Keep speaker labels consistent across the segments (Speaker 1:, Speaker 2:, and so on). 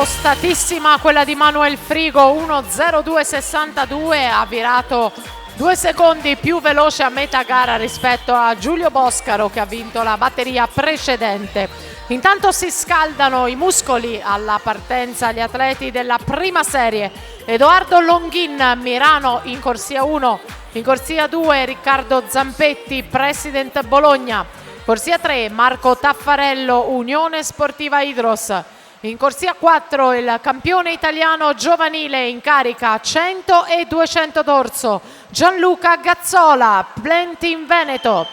Speaker 1: spostatissima quella di Manuel Frigo, 1:02.62, ha virato 2 secondi più veloce a metà gara rispetto a Giulio Boscaro che ha vinto la batteria precedente. Intanto si scaldano i muscoli alla partenza gli atleti della prima serie. Edoardo Longhin, Mirano in corsia 1, in corsia 2 Riccardo Zampetti, President Bologna, corsia 3 Marco Taffarello, Unione Sportiva Idros, in corsia 4 il campione italiano giovanile in carica 100 e 200 dorso Gianluca Gazzola, Plentin Veneto.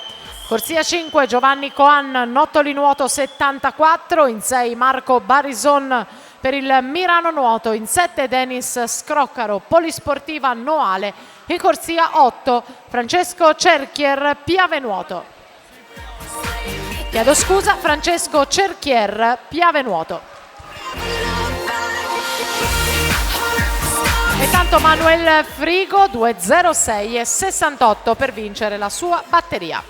Speaker 1: Corsia 5 Giovanni Coan, Nottoli Nuoto 74, in 6 Marco Barison per il Mirano Nuoto, in 7 Denis Scroccaro, Polisportiva Noale, in corsia 8 Francesco Cerchier, Piave Nuoto. Chiedo scusa, Francesco Cerchier, Piave Nuoto. E tanto Manuel Frigo 2:06.68 per vincere la sua batteria.